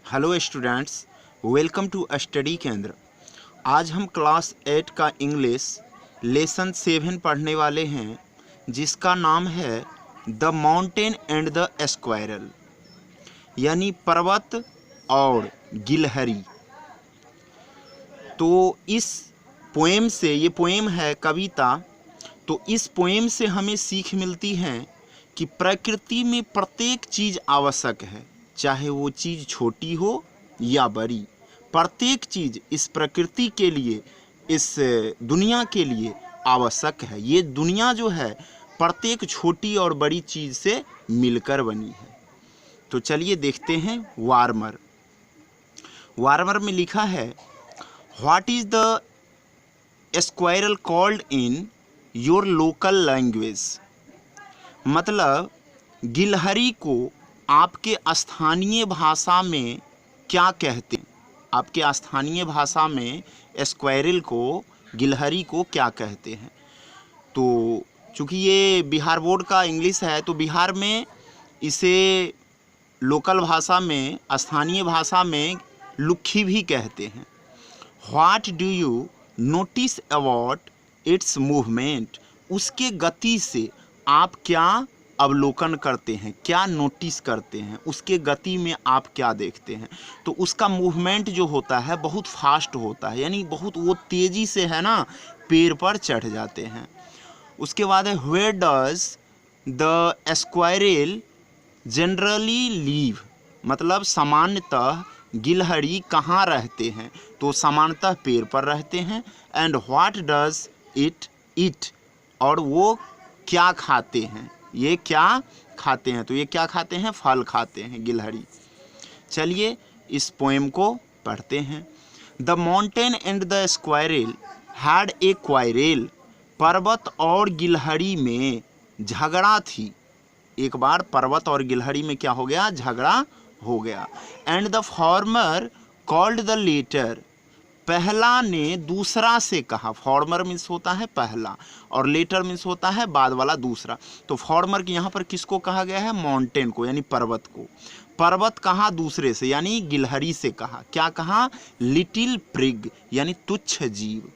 Hello students, welcome to study Kendra. आज हम class 8 का इंग्लिश लेसन 7 पढ़ने वाले हैं, जिसका नाम है the mountain and the squirrel, यानी पर्वत और गिलहरी। तो इस पोएम से, ये पोएम है कविता, तो इस पोएम से हमें सीख मिलती है कि प्रकृति में प्रत्येक चीज़ आवश्यक है, चाहे वो चीज़ छोटी हो या बड़ी। प्रत्येक चीज़ इस प्रकृति के लिए, इस दुनिया के लिए आवश्यक है। ये दुनिया जो है प्रत्येक छोटी और बड़ी चीज़ से मिलकर बनी है। तो चलिए देखते हैं वार्मर। वार्मर में लिखा है, what is the squirrel called in your local language. मतलब गिलहरी को आपके स्थानीय भाषा में क्या कहते हैं। आपके स्थानीय भाषा में स्क्वायरल को, गिलहरी को क्या कहते हैं। तो चूँकि ये बिहार बोर्ड का इंग्लिश है, तो बिहार में इसे लोकल भाषा में, स्थानीय भाषा में लुक्खी भी कहते हैं। What do you notice about it's movement. उसके गति से आप क्या अवलोकन करते हैं, क्या नोटिस करते हैं, उसके गति में आप क्या देखते हैं। तो उसका मूवमेंट जो होता है बहुत फास्ट होता है, यानी बहुत वो तेज़ी से है ना, पेड़ पर चढ़ जाते हैं। उसके बाद है, where does the squirrel generally live. मतलब सामान्यतः गिलहरी कहाँ रहते हैं, तो सामान्यतः पेड़ पर रहते हैं। एंड व्हाट डज इट ईट, और वो क्या खाते हैं, ये क्या खाते हैं, तो ये क्या खाते हैं, फल खाते हैं गिलहरी। चलिए इस पोएम को पढ़ते हैं। The mountain and the squirrel had a quarrel. पर्वत और गिलहरी में झगड़ा थी। एक बार पर्वत और गिलहरी में क्या हो गया, झगड़ा हो गया। And the former called the latter. पहला ने दूसरा से कहा। फॉर्मर मीन्स होता है पहला, और लेटर मीन्स होता है बाद वाला, दूसरा। तो फॉर्मर के यहाँ पर किसको कहा गया है, माउंटेन को, यानी पर्वत को। पर्वत कहा दूसरे से, यानी गिलहरी से कहा। क्या कहा, लिटिल प्रिग, यानी तुच्छ जीव।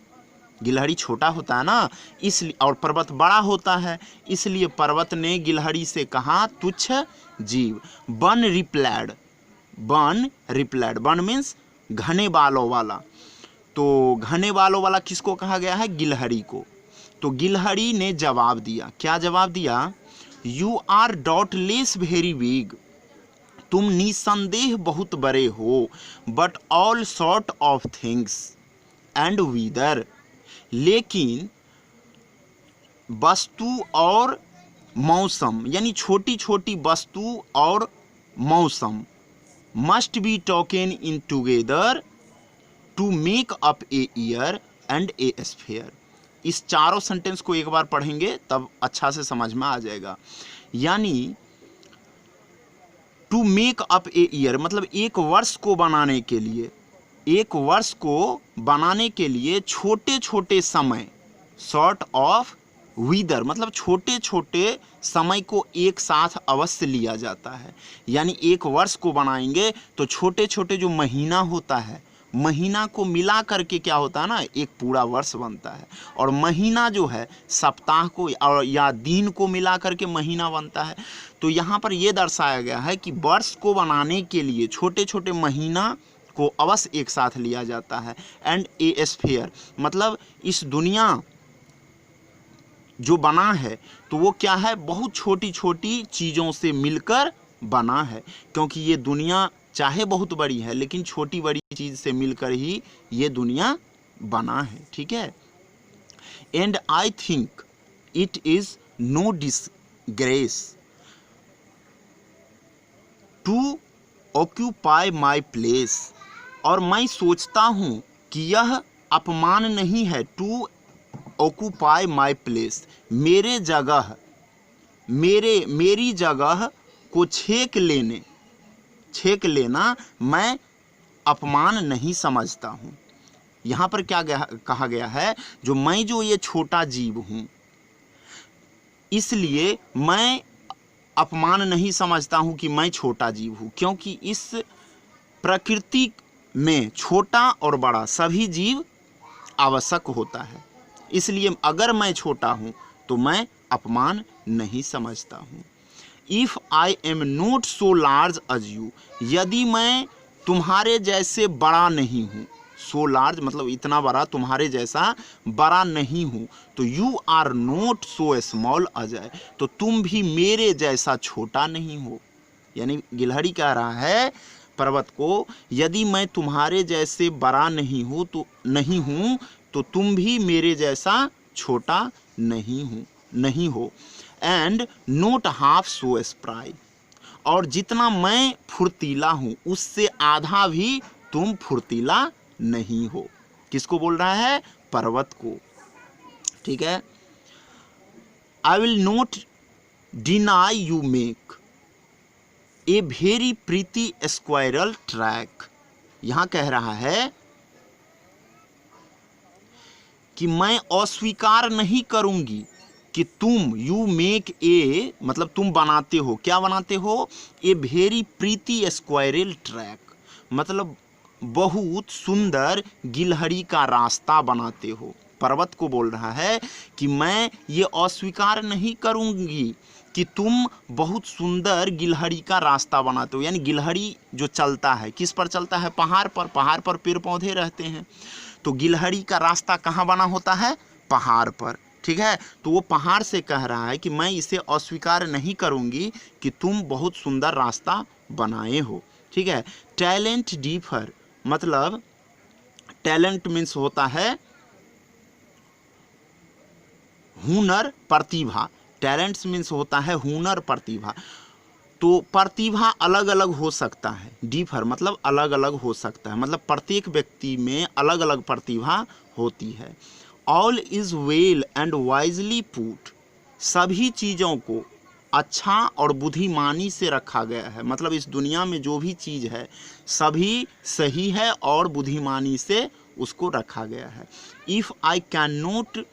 गिलहरी छोटा होता है ना, इसलिए, और पर्वत बड़ा होता है, इसलिए पर्वत ने गिलहरी से कहा तुच्छ जीव। One replied. One replied, one means घने बालों वाला। तो घने बालों वाला किसको कहा गया है, गिलहरी को। तो गिलहरी ने जवाब दिया। क्या जवाब दिया, you are doubtless very big. तुम निसंदेह बहुत बड़े हो। But all sort of things and weather. लेकिन वस्तु और मौसम, यानी छोटी छोटी वस्तु और मौसम, must be taken in together to make up a year and a sphere. इस चारों सेंटेंस को एक बार पढ़ेंगे तब अच्छा से समझ में आ जाएगा। यानी to make up a year, मतलब एक वर्ष को बनाने के लिए, एक वर्ष को बनाने के लिए छोटे छोटे समय, सॉर्ट ऑफ वीदर, मतलब छोटे छोटे समय को एक साथ अवश्य लिया जाता है। यानी एक वर्ष को बनाएंगे तो छोटे छोटे जो महीना होता है, महीना को मिला करके क्या होता है ना, एक पूरा वर्ष बनता है। और महीना जो है सप्ताह को और या दिन को मिला करके महीना बनता है। तो यहाँ पर यह दर्शाया गया है कि वर्ष को बनाने के लिए छोटे छोटे महीना को अवश्य एक साथ लिया जाता है। एंड ए स्फीयर, मतलब इस दुनिया जो बना है तो वो क्या है, बहुत छोटी छोटी चीज़ों से मिलकर बना है। क्योंकि ये दुनिया चाहे बहुत बड़ी है, लेकिन छोटी बड़ी चीज़ से मिलकर ही ये दुनिया बना है। ठीक है। And I think it is no disgrace to occupy my place. और मैं सोचता हूँ कि यह अपमान नहीं है, टू ऑक्यूपाई माई प्लेस, मेरे जगह, मेरी जगह को छेक लेना मैं अपमान नहीं समझता हूँ। यहाँ पर क्या कहा गया है, जो ये छोटा जीव हूँ, इसलिए मैं अपमान नहीं समझता हूँ कि मैं छोटा जीव हूँ। क्योंकि इस प्रकृति में छोटा और बड़ा सभी जीव आवश्यक होता है, इसलिए अगर मैं छोटा हूँ तो मैं अपमान नहीं समझता हूँ। If I am not so large as you, यदि मैं तुम्हारे जैसे बड़ा नहीं हूँ, सो लार्ज मतलब इतना बड़ा, तुम्हारे जैसा बड़ा नहीं हूँ, तो you are not so small as I, तो तुम भी मेरे जैसा छोटा नहीं हो। यानी गिलहरी कह रहा है पर्वत को, यदि मैं तुम्हारे जैसे बड़ा नहीं हूँ तो तुम भी मेरे जैसा छोटा नहीं हो। And note half so spry, और जितना मैं फुर्तीला हूँ उससे आधा भी तुम फुर्तीला नहीं हो। किसको बोल रहा है? पर्वत को। ठीक है। I will note deny you make a very Preeti squirrel track, यहां कह रहा है कि मैं अस्वीकार नहीं करूंगी कि तुम यू मेक ए मतलब तुम बनाते हो, क्या बनाते हो? A very Preeti squirrel track, मतलब बहुत सुंदर गिलहरी का रास्ता बनाते हो। पर्वत को बोल रहा है कि मैं ये अस्वीकार नहीं करूंगी कि तुम बहुत सुंदर गिलहरी का रास्ता बनाते हो। यानी गिलहरी जो चलता है किस पर चलता है? पहाड़ पर। पहाड़ पर पेड़ पौधे रहते हैं, तो गिलहरी का रास्ता कहाँ बना होता है? पहाड़ पर। ठीक है। तो वो पहाड़ से कह रहा है कि मैं इसे अस्वीकार नहीं करूंगी कि तुम बहुत सुंदर रास्ता बनाए हो। ठीक है। टैलेंट डिफर, मतलब टैलेंट मीन्स होता है हुनर, प्रतिभा। टैलेंट्स मीन्स होता है हुनर, प्रतिभा। तो प्रतिभा अलग अलग हो सकता है। डिफर मतलब अलग अलग हो सकता है, मतलब प्रत्येक व्यक्ति में अलग अलग प्रतिभा होती है। All is well and wisely put, सभी चीज़ों को अच्छा और बुद्धिमानी से रखा गया है, मतलब इस दुनिया में जो भी चीज़ है सभी सही है और बुद्धिमानी से उसको रखा गया है। If I can not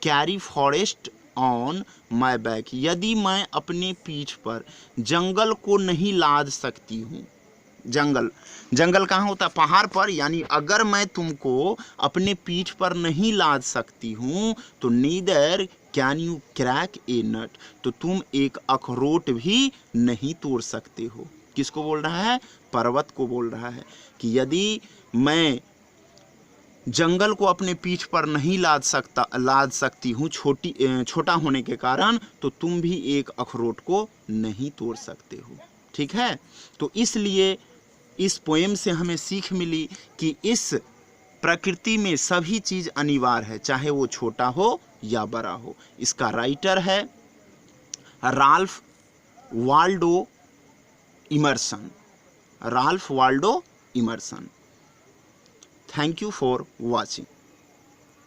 carry forest on my back, यदि मैं अपने पीठ पर जंगल को नहीं लाद सकती हूँ। जंगल कहाँ होता है? पहाड़ पर। यानी अगर मैं तुमको अपने पीठ पर नहीं लाद सकती हूँ तो नीदर कैन यू क्रैक ए नट, तो तुम एक अखरोट भी नहीं तोड़ सकते हो। किसको बोल रहा है? पर्वत को बोल रहा है कि यदि मैं जंगल को अपने पीठ पर नहीं लाद सकती हूँ छोटा होने के कारण, तो तुम भी एक अखरोट को नहीं तोड़ सकते हो। ठीक है। तो इसलिए इस पोएम से हमें सीख मिली कि इस प्रकृति में सभी चीज़ अनिवार्य है, चाहे वो छोटा हो या बड़ा हो। इसका राइटर है Ralph Waldo immersion. Thank you for watching.